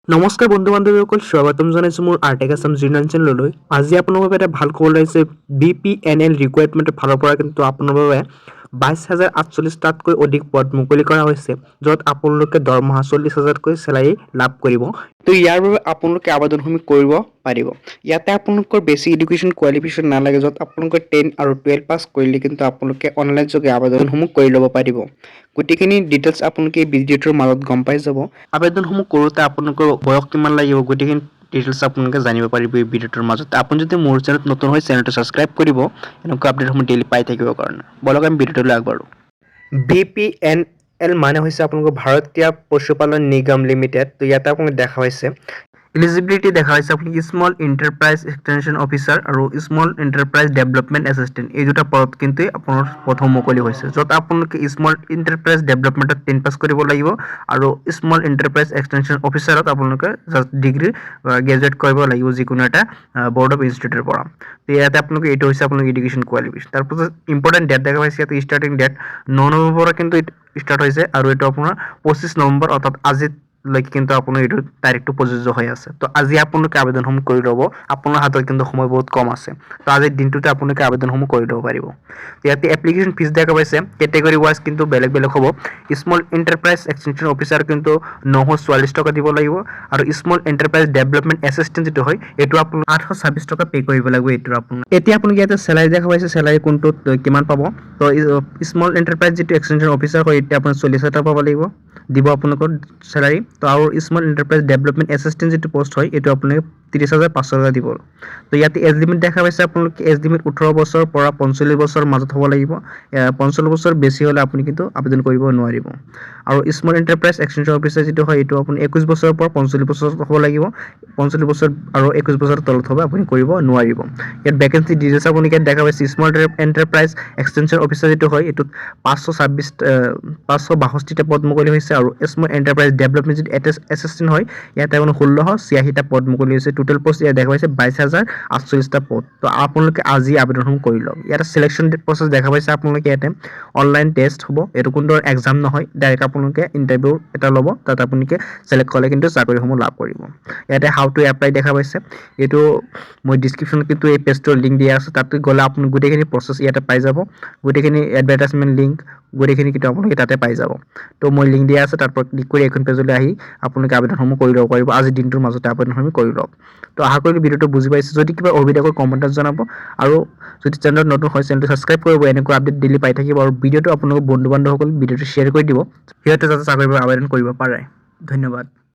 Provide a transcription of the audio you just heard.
নমস্কাৰ বন্ধু বান্ধৱীসকল, স্বাগতম জনাইছোঁ মোৰ আৰ্টেক আছাম জিৰনাল চেনেললৈ। আজি আপোনাৰ বাবে এটা ভাল খবৰ আহিছে। BPNL ৰিকুৱাৰমেণ্টৰ ফালৰ পৰা কিন্তু আপোনাৰ বাবে 22,048টাতকৈ অধিক পদ মুকলি কৰা হৈছে, য'ত আপোনালোকে দৰমহা 40,000কৈ চেলাৰী লাভ কৰিব। তো ইয়াৰ বাবে আপোনালোকে আবেদনসমূহ কৰিব পাৰিব। ইয়াতে আপোনালোকৰ বেছি এডুকেশ্যন কোৱালিফিকেশ্যন নালাগে, য'ত আপোনালোকে 10 আৰু 12 পাছ কৰিলে কিন্তু আপোনালোকে অনলাইন যোগে আবেদনসমূহ কৰি ল'ব পাৰিব। গোটেইখিনি ডিটেইলছ আপোনালোকে এই ভিডিঅ'টোৰ মাজত গম পাই যাব। আবেদনসমূহ কৰোঁতে আপোনালোকৰ বয়স কিমান লাগিব, গোটেইখিনি ডিটেইলছ আপোনালোকে জানিব পাৰিব এই ভিডিঅ'টোৰ মাজত। আপুনি যদি মোৰ চেনেলত নতুন হয়, চেনেলটো ছাবস্ক্ৰাইব কৰিব এনেকুৱা আপডেটসমূহ ডেইলি পাই থাকিবৰ কাৰণে। বলক আমি ভিডিঅ'টোলৈ আগবাঢ়োঁ। BPNL মানে হৈছে আপোনালোকৰ ভাৰতীয় পশুপালন নিগম লিমিটেড। তো ইয়াতে আপোনালোকে দেখা হৈছে এলিজিবিলিটি দেখা হৈছে আপুনি স্মল এণ্টাৰপ্ৰাইজ এক্সটেনশ্যন অফিচাৰ আৰু স্মল এণ্টাৰপ্ৰাইজ ডেভেলপমেণ্ট এছিষ্টেণ্ট, এই দুটা পদ কিন্তু আপোনাৰ প্ৰথম মুকলি হৈছে, য'ত আপোনালোকে স্মল এণ্টাৰপ্ৰাইজ ডেভেলপমেণ্টত 10 পাছ কৰিব লাগিব আৰু স্মল এণ্টাৰপ্ৰাইজ এক্সটেনশ্যন অফিচাৰত আপোনালোকে জাষ্ট ডিগ্ৰী গ্ৰেজুৱেট কৰিব লাগিব যিকোনো এটা বৰ্ড অফ ইনষ্টিটিউটৰ পৰা। তো ইয়াতে আপোনালোকে এইটো হৈছে আপোনালোকৰ এডুকেশ্যন কোৱালিফিকেশ্যন। তাৰপিছত ইম্পৰ্টেণ্ট ডেট দেখা পাইছে ইয়াতে, ষ্টাৰ্টিং ডেট 9 নৱেম্বৰৰ কিন্তু ষ্টাৰ্ট হৈছে আৰু এইটো আপোনাৰ 25 নৱেম্বৰ অৰ্থাৎ আজিলৈকে কিন্তু আপোনাৰ এইটো তাৰিখটো প্ৰযোজ্য হৈ আছে। তো আজি আপোনালোকে আবেদনসমূহ কৰি ল'ব, আপোনাৰ হাতত কিন্তু সময় বহুত কম আছে। তো আজিৰ দিনটোতে আপোনালোকে আবেদনসমূহ কৰি ল'ব পাৰিব। ইয়াতে এপ্লিকেশ্যন ফিজ দেখা পাইছে, কেটেগৰী ৱাইজ কিন্তু বেলেগ বেলেগ হ'ব। স্মল এণ্টাৰপ্ৰাইজ এক্সটেনশ্যন অফিচাৰ কিন্তু 944 টকা দিব লাগিব আৰু স্মল এণ্টাৰপ্ৰাইজ ডেভেলপমেণ্ট এছিষ্টেণ্ট যিটো হয় এইটো আপোনাৰ 826 টকা পে' কৰিব লাগিব। এইটো আপোনাৰ এতিয়া আপোনালোকে ইয়াতে চেলাৰী দেখা পাইছে, চেলাৰী কোনটোত কিমান পাব। তো স্মল এণ্টাৰপ্ৰাইজ যিটো এক্সটেনশ্যন অফিচাৰ হয় এতিয়া আপোনাৰ 40,000 টকা পাব লাগিব, দিব আপোনালোকৰ চেলাৰী। তো আৰু স্মল এণ্টাৰপ্ৰাইজ ডেভেলপমেণ্ট এছিষ্টেণ্ট যিটো পষ্ট হয় এইটো আপোনালোকে 30,500 টকা দিব। তো ইয়াতে এজ লিমিট দেখা পাইছে, আপোনালোকে এজ লিমিট 18 বছৰৰ পৰা 45 বছৰৰ মাজত হ'ব লাগিব। 45 বছৰ বেছি হ'লে আপুনি কিন্তু আবেদন কৰিব নোৱাৰিব। আৰু স্মল এণ্টাৰপ্ৰাইজ এক্সটেনশ্যন অফিচাৰ যিটো হয় এইটো আপুনি 21 বছৰৰ পৰা 45 বছৰ হ'ব লাগিব। 45 বছৰ আৰু 21 বছৰৰ তলত হ'ব আপুনি কৰিব নোৱাৰিব। ইয়াত ভেকেঞ্চি ডিটেইলছ আপুনি ইয়াত দেখা পাইছে, স্মল এণ্টাৰপ্ৰাইজ এক্সটেনশ্যন অফিচাৰ যিটো হয় এইটোত 562টা পদ মুকলি হৈছে আৰু স্মল এণ্টাৰপ্ৰাইজ ডেভেলপমেণ্ট যিটো এছিষ্টেণ্ট হয় ইয়াতে আপোনাৰ 1686টা পদ মুকলি হৈছে। টোটেল পষ্ট ইয়াত দেখা পাইছে 22,048টা পদ। তো আপোনালোকে আজি আবেদনসমূহ কৰি লওক। ইয়াতে চিলেকশ্যন প্ৰচেছ দেখা পাইছে, আপোনালোকে ইয়াতে অনলাইন টেষ্ট হ'ব, এইটো কোনো এক্সাম নহয়, ডাইৰেক্ট আপোনালোকে ইণ্টাৰভিউ এটা ল'ব, তাত আপোনালোকে চিলেক্ট হ'লে কিন্তু চাকৰিসমূহ লাভ কৰিব। ইয়াতে হাউ টু এপ্লাই দেখা পাইছে, এইটো মই ডিছক্ৰিপশ্যনত কিন্তু এই পেজটোৰ লিংক দিয়া আছে, তাতে গ'লে আপুনি গোটেইখিনি প্ৰচেছ ইয়াতে পাই যাব, গোটেইখিনি এডভাৰটাইজমেণ্ট লিংক গোটেইখিনি কিন্তু আপোনালোকে তাতে পাই যাব। তো মই লিংক দিয়া আছে, তাৰ পৰা ক্লিক কৰি এইখন পেজলৈ আহি আপোনালোকে আবেদনসমূহ কৰি ল'ব পাৰিব। আজিৰ দিনটোৰ মাজতে আবেদনসমূহ কৰি লওক। তো আশা কৰিলোঁ ভিডিঅ'টো বুজি পাইছে। যদি কিবা অসুবিধা হয় কমেণ্টত জনাব আৰু যদি চেনেলত নতুন হয় চেনেলটো ছাবস্ক্ৰাইব কৰিব, এনেকুৱা আপডেট ডেইলি পাই থাকিব। আৰু ভিডিঅ'টো আপোনালোকৰ বন্ধু বান্ধৱসকল ভিডিঅ'টো শ্বেয়াৰ কৰি দিব, সিহঁতে যাতে চাকৰিৰ বাবে আবেদন কৰিব পাৰে। ধন্যবাদ।